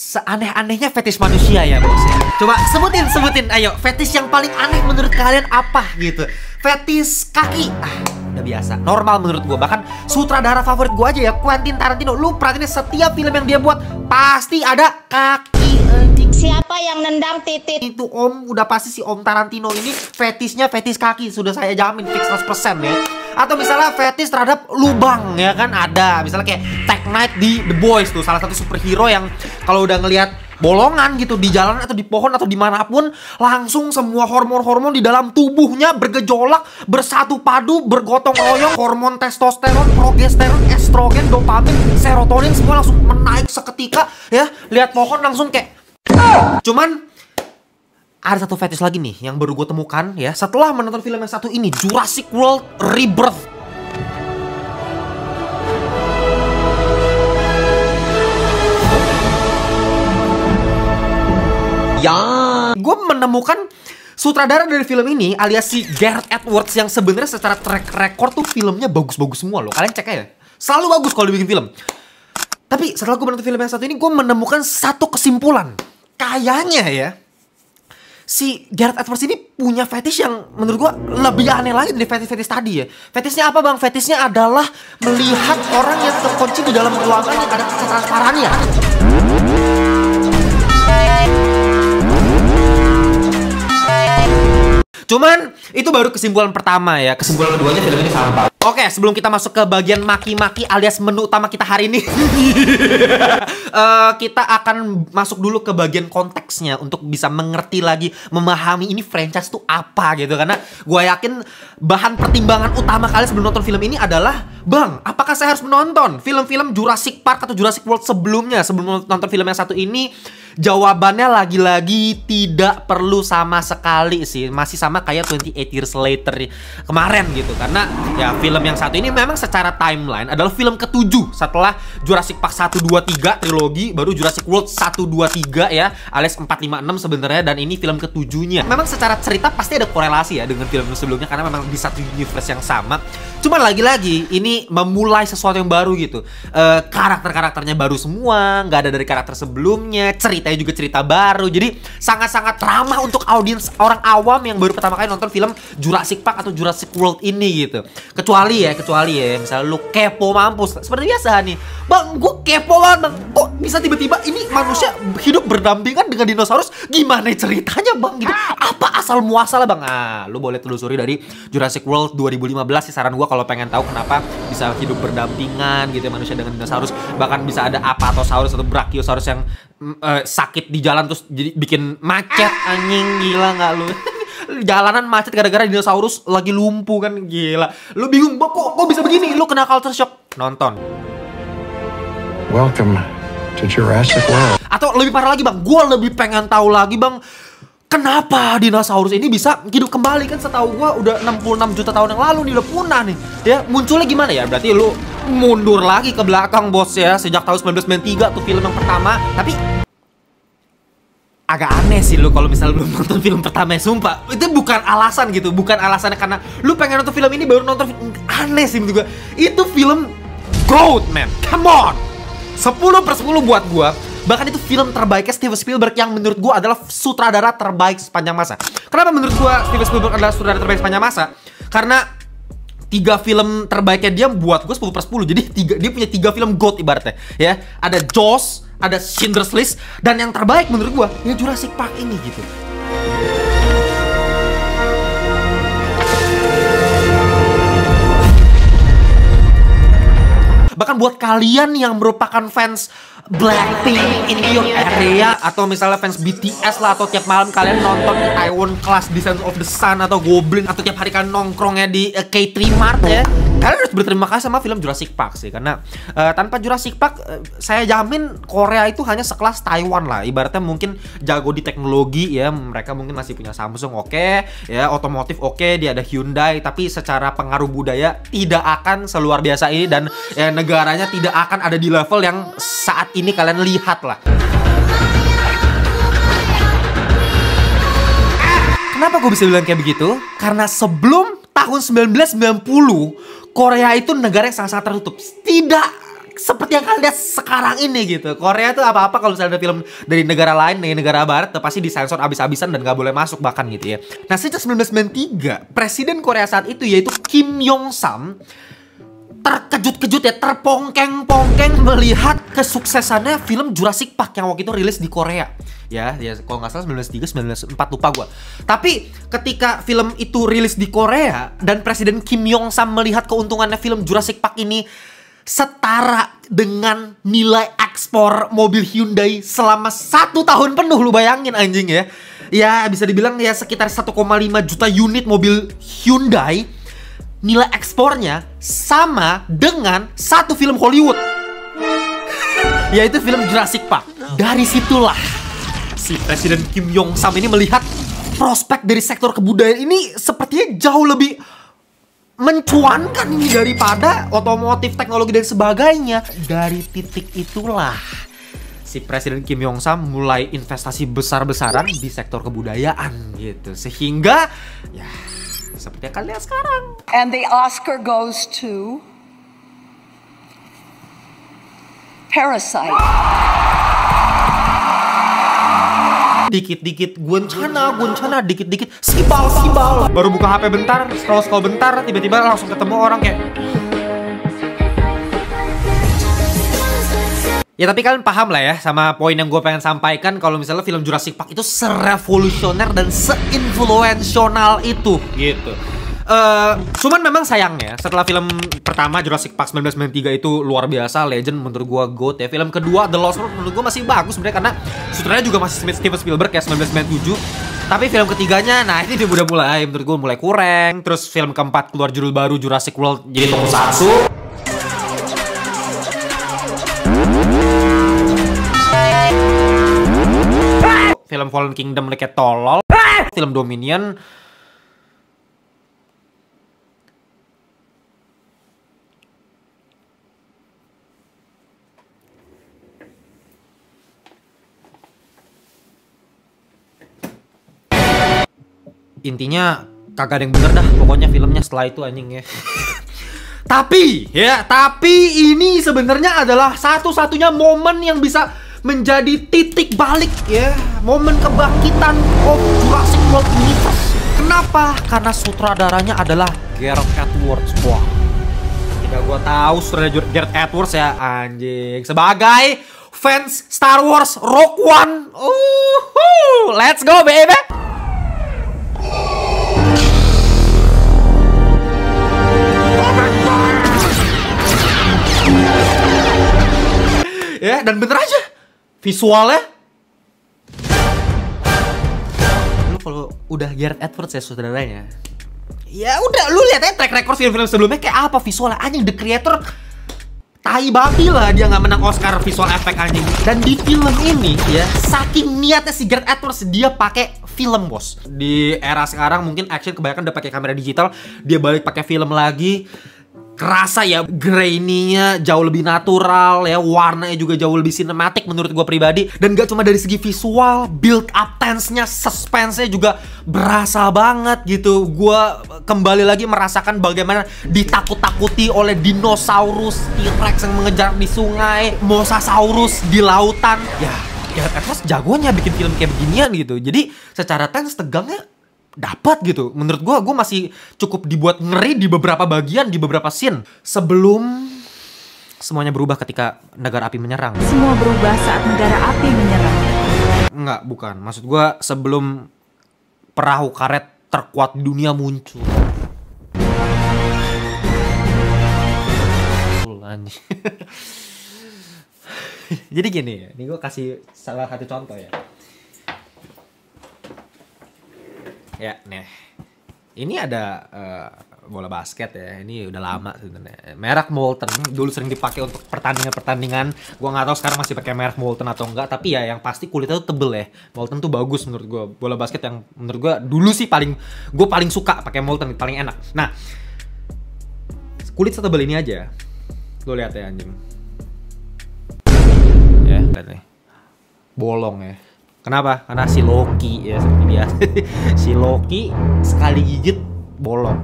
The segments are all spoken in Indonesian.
seaneh-anehnya fetish manusia ya bos ya. Coba sebutin ayo, fetish yang paling aneh menurut kalian apa gitu. Fetish kaki, udah biasa, normal menurut gue. Bahkan sutradara favorit gue aja ya, Quentin Tarantino. Lu perhatiin setiap film yang dia buat pasti ada kaki. Siapa yang nendang titik? Itu udah pasti si Om Tarantino ini fetishnya fetish kaki. Sudah saya jamin fix 100% ya. Atau misalnya fetish terhadap lubang ya kan ada. Misalnya kayak Tag Knight di The Boys tuh, salah satu superhero yang kalau udah ngelihat bolongan gitu di jalan atau di pohon atau dimanapun, langsung semua hormon-hormon di dalam tubuhnya bergejolak, bersatu padu, bergotong royong. Hormon testosteron, progesteron, estrogen, dopamin, serotonin semua langsung menaik seketika ya. Lihat pohon langsung kayak. Cuman ada satu fetish lagi nih yang baru gue temukan ya setelah menonton film yang satu ini, Jurassic World Rebirth. Ya, gue menemukan sutradara dari film ini alias si Gareth Edwards yang sebenarnya secara track record tuh filmnya bagus-bagus semua loh. Kalian cek aja, selalu bagus kalau dibikin film. Tapi setelah gue menonton film yang satu ini, gue menemukan satu kesimpulan. Kayaknya ya, si Gareth Edwards ini punya fetish yang menurut gue lebih aneh lagi dari fetish tadi ya. Fetishnya apa bang? Fetishnya adalah melihat orang yang terkunci di dalam ruangan yang ada kaca transparannya. Cuman itu baru kesimpulan pertama ya. Kesimpulan keduanya film ini salah. Oke, sebelum kita masuk ke bagian maki-maki alias menu utama kita hari ini, kita akan masuk dulu ke bagian konteksnya untuk bisa mengerti lagi, memahami ini franchise itu apa gitu. Karena gue yakin bahan pertimbangan utama kalian sebelum nonton film ini adalah, bang, apakah saya harus menonton film-film Jurassic Park atau Jurassic World sebelumnya sebelum nonton film yang satu ini? Jawabannya lagi-lagi tidak perlu sama sekali sih. Masih sama kayak 28 Years Later kemarin gitu. Karena ya film yang satu ini memang secara timeline adalah film ke-7 setelah Jurassic Park 1, 2, 3 trilogi, baru Jurassic World 1, 2, 3 ya, alias 4, 5, 6 sebenarnya, dan ini film ke-7-nya. Memang secara cerita pasti ada korelasi ya dengan film sebelumnya karena memang di satu universe yang sama. Cuman lagi-lagi ini memulai sesuatu yang baru gitu. Karakter-karakternya baru semua, nggak ada dari karakter sebelumnya, ceritanya juga cerita baru. Jadi sangat-sangat ramah untuk audiens orang awam yang baru pertama kali nonton film Jurassic Park atau Jurassic World ini gitu. Kecuali ya misalnya lu kepo mampus seperti biasa nih, bang, gue kepo banget bang, kok bisa tiba-tiba ini manusia hidup berdampingan dengan dinosaurus, gimana ceritanya bang gitu, apa asal muasalnya bang? Lu boleh telusuri dari Jurassic World 2015 sih, saran gue kalau pengen tahu kenapa bisa hidup berdampingan gitu ya manusia dengan dinosaurus. Bahkan bisa ada Apatosaurus atau Brachiosaurus yang sakit di jalan terus jadi bikin macet. Anjing, gila nggak lu? Jalanan macet gara-gara dinosaurus lagi lumpuh kan, gila. Lu bingung, kok bisa begini? Lu kena culture shock. Nonton. Welcome to Jurassic World. Atau lebih parah lagi bang, gue lebih pengen tahu lagi bang, kenapa dinosaurus ini bisa hidup kembali? Kan setahu gue udah 66 juta tahun yang lalu nih udah punah nih. Ya munculnya gimana ya? Berarti lu mundur lagi ke belakang bos ya, sejak tahun 1993 tuh film yang pertama. Tapi agak aneh sih lu kalau misalnya belum nonton film pertama ya, sumpah. Itu bukan alasan gitu, bukan alasannya karena lu pengen nonton film ini baru nonton film. Aneh sih menurut gue. Itu film GOAT man, come on. 10/10 buat gue. Bahkan itu film terbaiknya Steven Spielberg yang menurut gue adalah sutradara terbaik sepanjang masa. Kenapa menurut gue Steven Spielberg adalah sutradara terbaik sepanjang masa? Karena 3 film terbaiknya dia buat gue 10/10. Jadi dia punya 3 film GOAT ibaratnya ya. Ada Jaws, ada Schindler's List, dan yang terbaik menurut gua ya Jurassic Park ini gitu. Bahkan buat kalian yang merupakan fans Blackpink in your area atau misalnya fans BTS lah, atau tiap malam kalian nonton Itaewon Class, Descent of the Sun atau Goblin, atau tiap hari kalian nongkrongnya di K3 Mart ya, kalian harus berterima kasih sama film Jurassic Park sih. Karena tanpa Jurassic Park saya jamin Korea itu hanya sekelas Taiwan lah. Ibaratnya mungkin jago di teknologi ya, mereka mungkin masih punya Samsung oke, ya otomotif oke, dia ada Hyundai, tapi secara pengaruh budaya tidak akan seluar biasa ini, dan negaranya tidak akan ada di level yang saat ini kalian lihat lah. Kenapa gue bisa bilang kayak begitu? Karena sebelum tahun 1990 Korea itu negara yang sangat-sangat tertutup. Tidak seperti yang kalian lihat sekarang ini gitu. Korea tuh apa-apa kalau misalnya ada film dari negara lain, dari negara barat, tuh pasti disensor abis-abisan dan gak boleh masuk bahkan gitu ya. Nah sejak 1993, Presiden Korea saat itu yaitu Kim Yong Sam terkejut-kejut ya, terpongkeng-pongkeng melihat kesuksesannya film Jurassic Park yang waktu itu rilis di Korea. Ya kalau nggak salah 1993, 1994 lupa gue. Tapi ketika film itu rilis di Korea dan Presiden Kim Yong Sam melihat keuntungannya film Jurassic Park ini setara dengan nilai ekspor mobil Hyundai selama 1 tahun penuh, lu bayangin anjing ya. Ya bisa dibilang ya sekitar 1,5 juta unit mobil Hyundai. Nilai ekspornya sama dengan satu film Hollywood, yaitu film Jurassic Park. Dari situlah si Presiden Kim Yong Sam ini melihat prospek dari sektor kebudayaan ini sepertinya jauh lebih mencuankan ini daripada otomotif, teknologi dan sebagainya. Dari titik itulah si Presiden Kim Yong Sam mulai investasi besar-besaran di sektor kebudayaan gitu, sehingga ya seperti yang kalian lihat sekarang. And the Oscar goes to Parasite. Dikit-dikit guncana, dikit-dikit sibal. Baru buka HP bentar, scroll bentar, tiba-tiba langsung ketemu orang kayak. Ya tapi kalian paham lah ya sama poin yang gue pengen sampaikan, kalau misalnya film Jurassic Park itu serevolusioner dan seinfluensional itu gitu. Cuman memang sayangnya setelah film pertama Jurassic Park 1993 itu luar biasa, legend menurut gue, GOAT ya. Film kedua The Lost World menurut gue masih bagus sebenarnya karena sutradaranya juga masih Steven Spielberg ya, 1997. Tapi film ketiganya, nah ini dia udah mulai menurut gue mulai kurang. Terus film keempat keluar judul baru Jurassic World jadi nomor 1. Film Fallen Kingdom kayak tolol. Film Dominion intinya kagak ada yang bener dah pokoknya filmnya setelah itu anjing ya. Tapi ini sebenarnya adalah satu-satunya momen yang bisa menjadi titik balik ya, momen kebangkitan of Jurassic World Universe. Kenapa? Karena sutradaranya adalah Gareth Edwards. Wah, tidak gua tahu sutradara Gareth Edwards ya anjing. Sebagai fans Star Wars Rogue One, let's go baby. Ya, dan bener aja visualnya. Lu kalau udah Gareth Edwards ya sutradaranya, ya udah lu lihat ya track record film-film sebelumnya kayak apa visualnya anjing. The Creator tai babi lah, dia nggak menang Oscar visual effect anjing. Dan di film ini ya saking niatnya si Gareth Edwards, dia pakai film bos. Di era sekarang mungkin action kebanyakan udah pakai kamera digital, dia balik pakai film lagi. Kerasa ya grainy-nya jauh lebih natural ya, warnanya juga jauh lebih sinematik menurut gue pribadi. Dan gak cuma dari segi visual, build up tense-nya, suspense-nya juga berasa banget gitu. Gue kembali lagi merasakan bagaimana ditakut-takuti oleh dinosaurus, T-Rex yang mengejar di sungai, Mosasaurus di lautan. Ya Edwards jagonya bikin film kayak beginian gitu. Jadi secara tense tegangnya dapat gitu. Menurut gue masih cukup dibuat ngeri di beberapa bagian, di beberapa scene. Sebelum semuanya berubah ketika negara api menyerang. Semua berubah saat negara api menyerang. Enggak, bukan. Maksud gue sebelum perahu karet terkuat di dunia muncul. Jadi gini ya, ini gue kasih salah satu contoh ya. Ya, nih. Ini ada bola basket ya. Ini udah lama sebenarnya. Merek Molten dulu sering dipakai untuk pertandingan-pertandingan. Gua nggak tahu sekarang masih pakai merek Molten atau enggak, tapi ya yang pasti kulitnya tuh tebel ya. Molten tuh bagus menurut gua. Bola basket yang menurut gua dulu sih paling suka pakai Molten, paling enak. Nah, kulit setebel ini aja. Lo lihat ya anjing. Ya, lihat nih. Bolong ya. Kenapa? Karena si Loki ya seperti biasa. Si Loki sekali gigit bolong.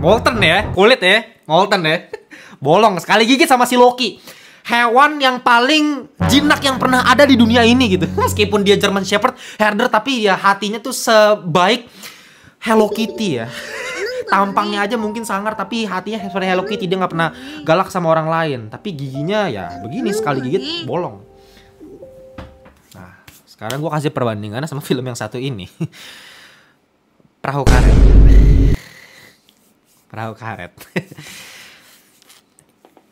Molten ya, kulit ya, Molten ya. Bolong sekali gigit sama si Loki. hewan yang paling jinak yang pernah ada di dunia ini gitu. Meskipun dia German Shepherd Herder, tapi ya hatinya tuh sebaik Hello Kitty ya. Tampangnya aja mungkin sangar, tapi hatinya seperti Hello Kitty. Dia nggak pernah galak sama orang lain, tapi giginya ya begini, sekali gigit bolong. Nah, sekarang gue kasih perbandingannya sama film yang satu ini. Perahu Karet. Perahu Karet.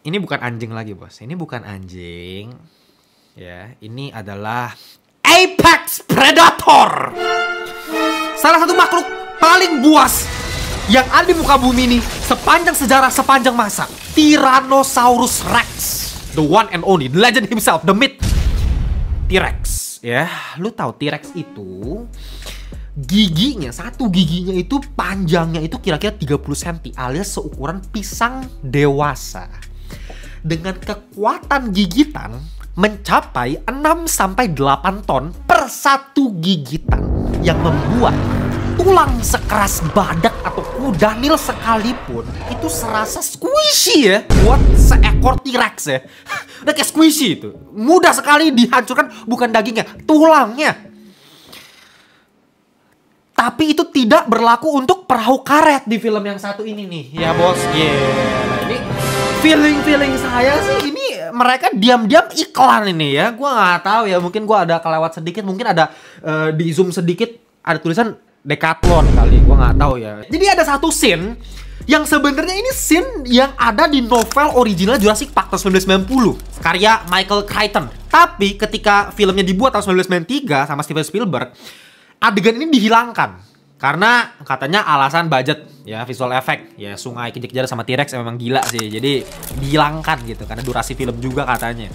Ini bukan anjing lagi, bos. Ini bukan anjing. Ya, ini adalah Apex Predator. Salah satu makhluk paling buas yang ada di muka bumi ini sepanjang sejarah, sepanjang masa. Tyrannosaurus Rex, the one and only, the legend himself, the myth, T-Rex. Ya, lu tahu T-Rex itu giginya, satu giginya itu panjangnya itu kira-kira 30 cm alias seukuran pisang dewasa. Dengan kekuatan gigitan mencapai 6-8 ton per satu gigitan, yang membuat tulang sekeras badak atau kudanil sekalipun itu serasa squishy ya buat seekor T-Rex ya. Udah kayak squishy itu. Mudah sekali dihancurkan, bukan dagingnya, tulangnya. Tapi itu tidak berlaku untuk perahu karet di film yang satu ini nih. Ya bos, nah ini feeling saya sih ini mereka diam-diam iklan ini ya. Gua nggak tahu ya, mungkin gua ada kelewat sedikit, mungkin ada di zoom sedikit ada tulisan Decathlon kali, gua nggak tahu ya. Jadi ada satu scene yang sebenarnya ini scene yang ada di novel original Jurassic Park tahun 1990 karya Michael Crichton. Tapi ketika filmnya dibuat tahun 1993 sama Steven Spielberg, adegan ini dihilangkan karena katanya alasan budget ya, visual effect ya, sungai kejar-kejar sama T-Rex memang gila sih, jadi dihilangkan gitu karena durasi film juga katanya.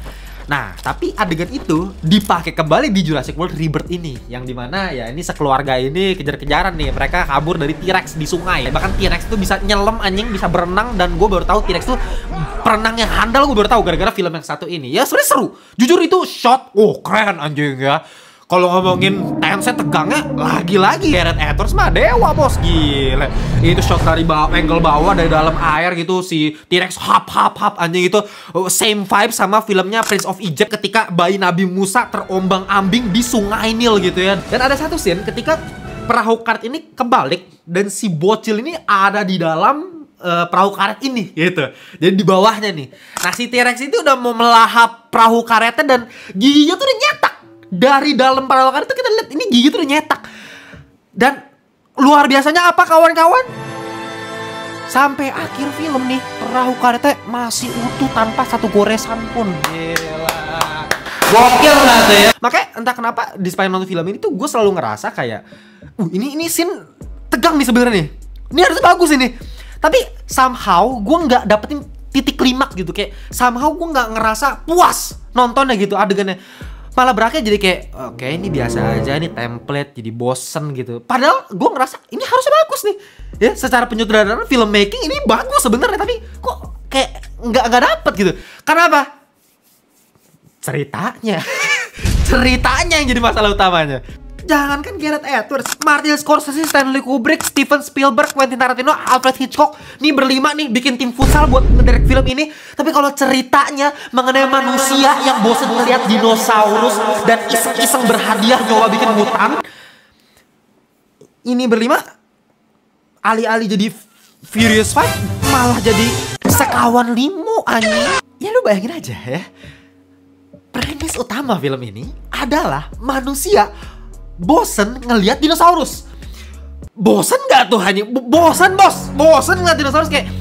Nah, tapi adegan itu dipakai kembali di Jurassic World Rebirth ini, yang dimana ya ini sekeluarga ini kejar-kejaran nih, mereka kabur dari T-Rex di sungai. Bahkan T-Rex tuh bisa nyelam anjing, bisa berenang, dan gue baru tahu T-Rex tuh perenang yang handal, gue baru tahu gara-gara film yang satu ini. Ya sebenarnya seru, jujur itu shot, keren anjing ya. Kalau ngomongin tense tegangnya, lagi-lagi Gareth Edwards mah dewa bos, gila. Itu shot dari bawah, angle bawah dari dalam air gitu, si T-Rex hap anjing itu same vibe sama filmnya Prince of Egypt ketika bayi Nabi Musa terombang-ambing di sungai Nil gitu ya. Dan ada satu scene ketika perahu karet ini kebalik dan si bocil ini ada di dalam perahu karet ini gitu. Jadi di bawahnya nih. Nah, si T-Rex itu udah mau melahap perahu karetnya dan giginya tuh udah nyetak. Dari dalam perahu karet itu kita lihat ini gigi tuh udah nyetak. Dan luar biasanya apa kawan-kawan? Sampai akhir film nih perahu karetnya masih utuh tanpa satu goresan pun. Gila. Gokil nggak tuh ya? Makanya entah kenapa di sepanjang nonton film ini tuh gue selalu ngerasa kayak ini scene tegang nih sebenarnya nih. Ini harusnya bagus ini. Tapi somehow gue nggak dapetin titik klimaks gitu. Kayak somehow gue nggak ngerasa puas nontonnya gitu adegannya. Malah berakhir jadi kayak oke, ini biasa aja, ini template, jadi bosen gitu. Padahal gue ngerasa ini harusnya bagus nih ya, secara penyutradaraan filmmaking ini bagus sebenarnya, tapi kok kayak nggak dapet gitu. Karena apa? Ceritanya. Ceritanya yang jadi masalah utamanya. Jangankan Gareth Edwards, Martin Scorsese, Stanley Kubrick, Steven Spielberg, Quentin Tarantino, Alfred Hitchcock, nih berlima nih bikin tim futsal buat ngedirect film ini. Tapi kalau ceritanya mengenai manusia yang bosen melihat dinosaurus dan iseng-iseng berhadiah nyoba bikin mutan, ini berlima alih-alih jadi Furious Five malah jadi sekawan limo anjing. Ya lu bayangin aja ya, premis utama film ini adalah manusia bosen ngelihat dinosaurus. Bosen gak tuh hanya? Bosen bos, bosen ngeliat dinosaurus kayak.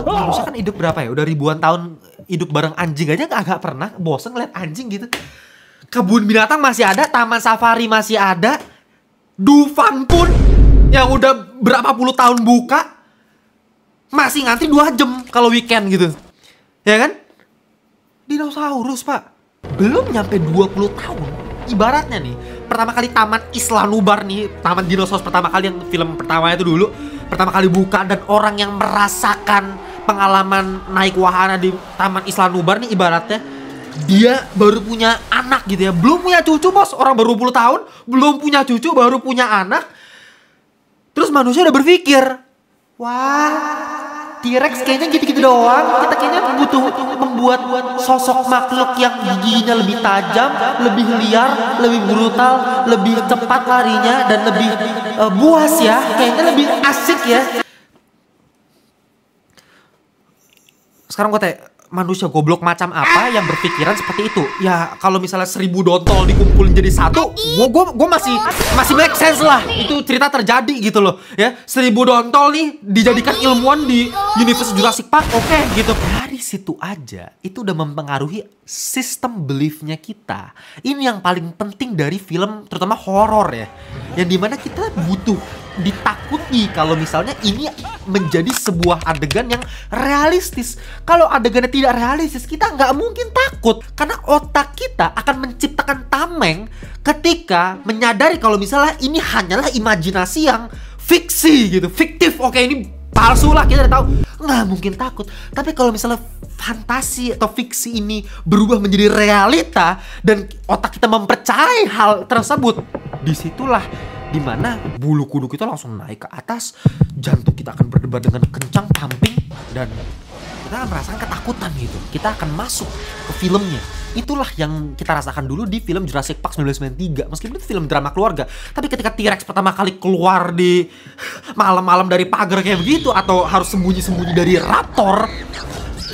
Manusia kan hidup berapa ya? Udah ribuan tahun hidup bareng anjing aja agak pernah bosen ngeliat anjing gitu. Kebun binatang masih ada, taman safari masih ada, Dufan pun yang udah berapa puluh tahun buka masih ngantri 2 jam kalau weekend gitu. Ya kan? Dinosaurus pak, belum nyampe 20 tahun. Ibaratnya nih, pertama kali Taman Isla Nubar nih, taman dinosaurus pertama kali yang film pertamanya itu dulu, pertama kali buka, dan orang yang merasakan pengalaman naik wahana di Taman Isla Nubar nih, ibaratnya dia baru punya anak gitu ya. Belum punya cucu bos, orang baru 20 tahun, belum punya cucu, baru punya anak. Terus manusia udah berpikir, wah T-Rex kayaknya gitu-gitu doang. Kita kayaknya butuh membuat sosok makhluk yang giginya lebih tajam, lebih liar, lebih brutal, lebih cepat larinya, dan lebih buas ya. Kayaknya lebih asik ya. Sekarang gue tanya, manusia goblok macam apa yang berpikiran seperti itu? Ya kalau misalnya 1000 dontol dikumpulin jadi satu, gue masih make sense lah. Itu cerita terjadi gitu loh, ya. 1000 dontol nih dijadikan ilmuwan di Universe Jurassic Park, oke, gitu. Dari situ aja itu udah mempengaruhi sistem beliefnya kita. Ini yang paling penting dari film, terutama horor ya, yang dimana kita butuh ditakuti kalau misalnya ini menjadi sebuah adegan yang realistis. Kalau adegannya tidak realistis, kita nggak mungkin takut, karena otak kita akan menciptakan tameng ketika menyadari kalau misalnya ini hanyalah imajinasi yang fiksi gitu, fiktif. Oke, ini palsu lah, kita udah tahu, nggak mungkin takut. Tapi kalau misalnya fantasi atau fiksi ini berubah menjadi realita dan otak kita mempercayai hal tersebut, disitulah dimana bulu kuduk kita langsung naik ke atas, jantung kita akan berdebar dengan kencang, pumping, dan kita akan merasakan ketakutan gitu. Kita akan masuk ke filmnya. Itulah yang kita rasakan dulu di film Jurassic Park 1993. Meskipun itu film drama keluarga, tapi ketika T-Rex pertama kali keluar di malam-malam dari pagar kayak begitu, atau harus sembunyi-sembunyi dari raptor,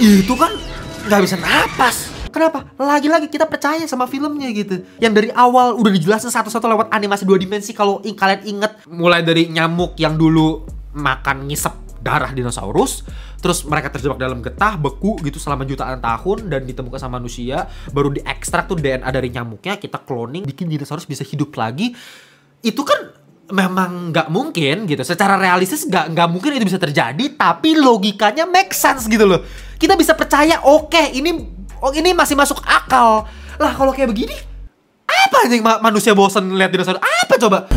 itu kan nggak bisa napas. Kenapa? Lagi-lagi kita percaya sama filmnya gitu. Yang dari awal udah dijelasin satu-satu lewat animasi 2 dimensi. Kalau kalian inget, mulai dari nyamuk yang dulu makan ngisep darah dinosaurus, terus mereka terjebak dalam getah, beku gitu selama jutaan tahun, dan ditemukan sama manusia, baru diekstrak tuh DNA dari nyamuknya, kita cloning, bikin dinosaurus bisa hidup lagi. Itu kan memang nggak mungkin gitu. Secara realistis nggak mungkin itu bisa terjadi, tapi logikanya make sense gitu loh. Kita bisa percaya, oke, ini masih masuk akal. Lah kalau kayak begini, apa nih manusia bosan lihat dinosaurus? Apa coba?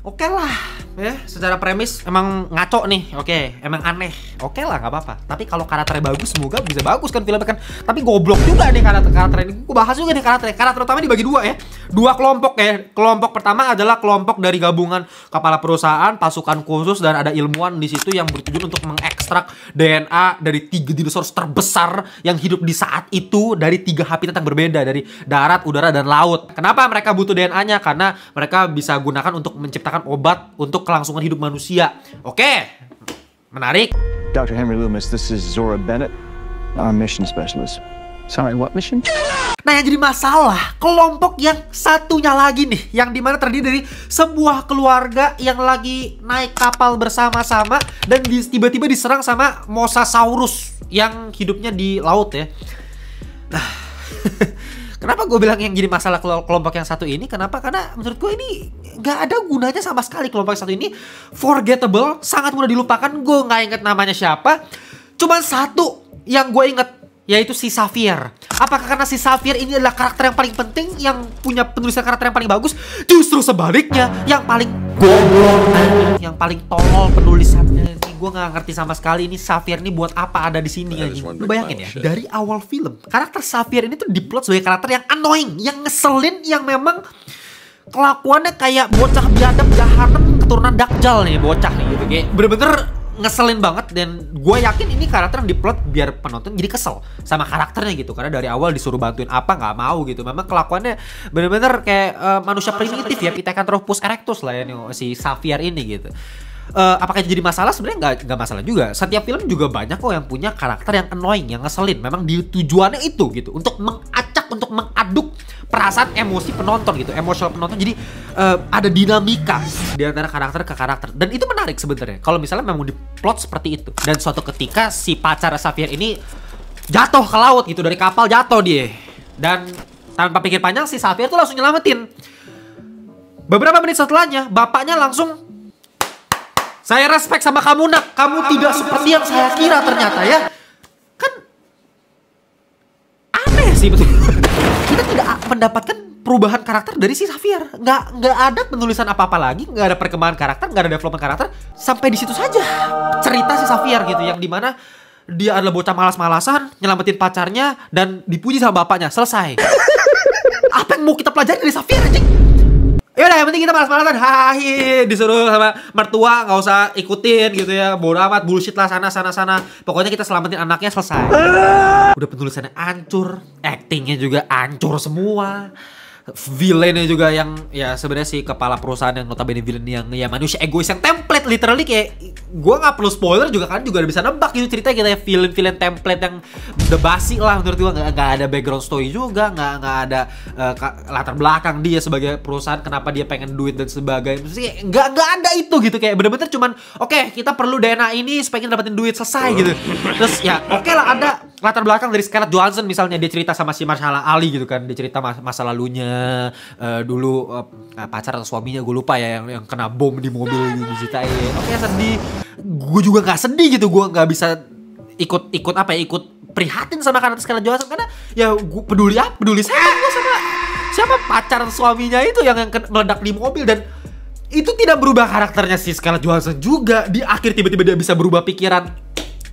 Oke lah, ya, secara premis emang ngaco nih, oke, emang aneh, oke lah, nggak apa-apa. Tapi kalau karakternya bagus, semoga bisa bagus kan filmnya kan. Tapi goblok juga nih karakter ini. Gue bahas juga nih karakter utama dibagi dua ya, 2 kelompok ya. Kelompok pertama adalah kelompok dari gabungan kepala perusahaan, pasukan khusus, dan ada ilmuwan di situ yang bertujuan untuk mengekstrak DNA dari 3 dinosaurus terbesar yang hidup di saat itu dari 3 habitat yang berbeda, dari darat, udara, dan laut. Kenapa mereka butuh DNA? Karena mereka bisa gunakan untuk menciptakan obat untuk kelangsungan hidup manusia. Oke, menarik. Dr. Henry Loomis, this is Zora Bennett. I'm mission specialist. Sorry, what mission? Nah, yang jadi masalah, kelompok yang satunya lagi nih, yang dimana terdiri dari sebuah keluarga yang lagi naik kapal bersama-sama dan tiba-tiba diserang sama Mosasaurus yang hidupnya di laut ya. Nah, kenapa gue bilang yang jadi masalah kelompok yang satu ini? Kenapa? Karena menurut gue ini nggak ada gunanya sama sekali. Kelompok yang satu ini forgettable, sangat mudah dilupakan. Gue nggak inget namanya siapa. Cuman satu yang gue inget, yaitu si Xavier. Apakah karena si Xavier ini adalah karakter yang paling penting, yang punya penulisan karakter yang paling bagus? Justru sebaliknya, yang paling goblok, yang paling tolol penulisannya. Gue nggak ngerti sama sekali ini Xavier ini buat apa ada di sini. Lu bayangin ya, dari awal film karakter Xavier ini tuh diplot sebagai karakter yang annoying, yang ngeselin, yang memang kelakuannya kayak bocah biadab jahanam keturunan Dakjal nih, bocah nih gitu, kayak bener-bener ngeselin banget. Dan gue yakin ini karakter yang diplot biar penonton jadi kesel sama karakternya gitu, karena dari awal disuruh bantuin apa nggak mau gitu. Memang kelakuannya bener-bener kayak manusia primitif ya, Pithecanthropus erectus lah ya nih, si Xavier ini gitu. Apakah jadi masalah? Sebenarnya nggak masalah juga. Setiap film juga banyak kok yang punya karakter yang annoying, yang ngeselin. Memang tujuannya itu gitu, untuk mengacak, untuk mengaduk perasaan emosi penonton gitu, emosional penonton. Jadi ada dinamika di antara karakter ke karakter, dan itu menarik sebenarnya kalau misalnya memang diplot seperti itu. Dan suatu ketika si pacar Xavier ini jatuh ke laut gitu, dari kapal jatuh dia, dan tanpa pikir panjang si Xavier tuh langsung nyelamatin. Beberapa menit setelahnya bapaknya langsung, "Saya respect sama kamu nak, kamu tidak seperti yang saya kira ternyata ya." Kan aneh sih betul. Kita tidak mendapatkan perubahan karakter dari si Xavier. Nggak ada penulisan apa-apa lagi, nggak ada perkembangan karakter, nggak ada development karakter. Sampai di situ saja cerita si Xavier gitu, yang dimana dia adalah bocah malas-malasan, nyelamatin pacarnya, dan dipuji sama bapaknya. Selesai. Apa yang mau kita pelajari dari Xavier anjing? Ya udah yang penting kita malas-malasan, hahi, disuruh sama mertua nggak usah ikutin gitu ya, bodo amat, bullshit lah sana. Pokoknya kita selamatin anaknya, selesai. Udah penulisannya hancur, actingnya juga hancur semua. Villainnya juga yang ya sebenarnya si kepala perusahaan yang notabene villain yang ya manusia egois yang template, literally kayak gua nggak perlu spoiler juga kan juga udah bisa nebak gitu ceritanya, kita ya villain template yang udah basi lah menurut gua, nggak ada background story juga, nggak ada latar belakang dia sebagai perusahaan kenapa dia pengen duit dan sebagainya, maksudnya nggak ada itu gitu, kayak bener-bener cuman oke, kita perlu DNA ini supaya kita dapetin duit, selesai gitu. Terus ya oke lah ada latar belakang dari Scarlett Johansson misalnya, dia cerita sama si Mahershala Ali gitu kan, dia cerita masa lalunya dulu pacar atau suaminya gue lupa ya yang kena bom di mobil diceritain. Oke, sedih. Gue juga nggak sedih gitu, gue nggak bisa ikut prihatin sama karakter Scarlett Johansson karena ya gue peduli siapa gue sama siapa pacar suaminya itu yang meledak di mobil, dan itu tidak berubah karakternya si Scarlett Johansson juga. Di akhir tiba-tiba dia bisa berubah pikiran.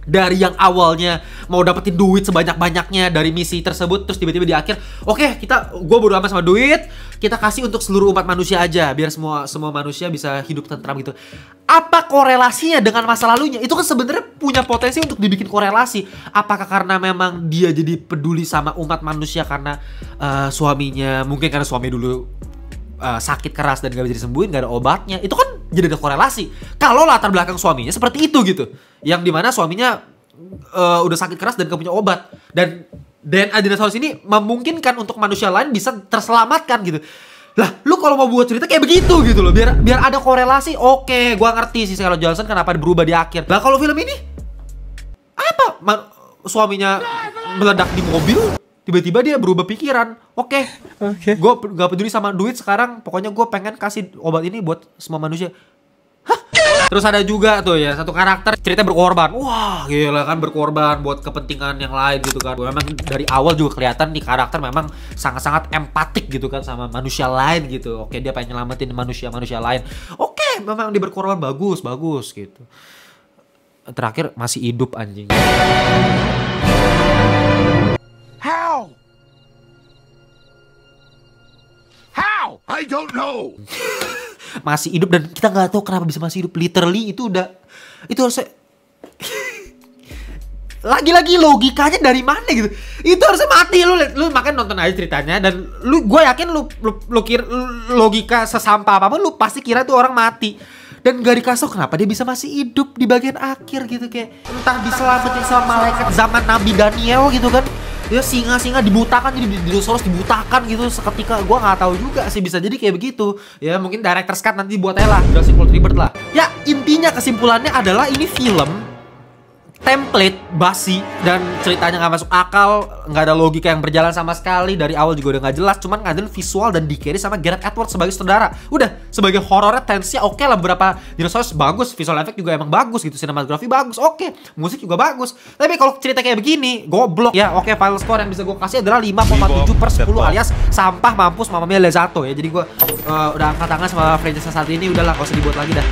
Dari yang awalnya mau dapetin duit sebanyak-banyaknya dari misi tersebut, terus tiba-tiba di akhir, oke, gue bodo amat sama duit, kita kasih untuk seluruh umat manusia aja, biar semua manusia bisa hidup tentram gitu. Apa korelasinya dengan masa lalunya? Itu kan sebenarnya punya potensi untuk dibikin korelasi. Apakah karena memang dia jadi peduli sama umat manusia karena suaminya, mungkin karena suami dulu sakit keras dan gak bisa disembuhin, gak ada obatnya. Itu kan jadi ada korelasi. Kalau latar belakang suaminya seperti itu gitu, yang dimana suaminya udah sakit keras dan gak punya obat, dan DNA dinosaurus ini memungkinkan untuk manusia lain bisa terselamatkan gitu. Lah, lu kalau mau buat cerita kayak begitu gitu loh, biar ada korelasi. Oke, gua ngerti sih Scarlett Johansson kenapa berubah di akhir. Lah kalau film ini apa? Suaminya meledak di mobil, tiba-tiba dia berubah pikiran. Oke. Gue gak peduli sama duit sekarang, pokoknya gue pengen kasih obat ini buat semua manusia. Hah? Terus ada juga tuh ya satu karakter cerita berkorban. Wah, gila kan, berkorban buat kepentingan yang lain gitu kan. Memang dari awal juga kelihatan nih karakter memang sangat-sangat empatik gitu kan sama manusia lain gitu. Oke, dia pengen nyelamatin manusia lain. Oke, memang dia berkorban, bagus gitu. Terakhir masih hidup anjing. How? I don't know. Masih hidup dan kita nggak tahu kenapa bisa masih hidup. Literally itu harusnya lagi-lagi logikanya dari mana gitu. Itu harusnya mati. Lu makanya nonton aja ceritanya, dan gue yakin lu kira logika sesampah apapun lu pasti kira tuh orang mati. Dan gak dikasih kenapa dia bisa masih hidup di bagian akhir gitu, kayak entah diselamatin sama malaikat zaman Nabi Daniel gitu kan. Dia singa dibutakan, jadi dinosaurus dibutakan gitu seketika. Gue nggak tahu juga sih, bisa jadi kayak begitu. Ya mungkin director's cut nanti buat lah Jurassic World Rebirth lah. Ya intinya kesimpulannya adalah ini film template basi dan ceritanya nggak masuk akal, nggak ada logika yang berjalan sama sekali, dari awal juga udah nggak jelas. Cuman ngadain visual dan di-carry sama Gareth Edwards sebagai sutradara. Udah sebagai horornya tensinya oke lah, beberapa dinosaurus bagus, visual effect juga emang bagus gitu, sinematografi bagus, oke, musik juga bagus. Tapi kalau cerita kayak begini goblok ya. Oke, final score yang bisa gue kasih adalah 5,7/10 alias sampah, mampus, Mamma Mia, Lezato ya. Jadi gue udah angkat tangan sama franchise saat ini, udahlah gak usah dibuat lagi dah.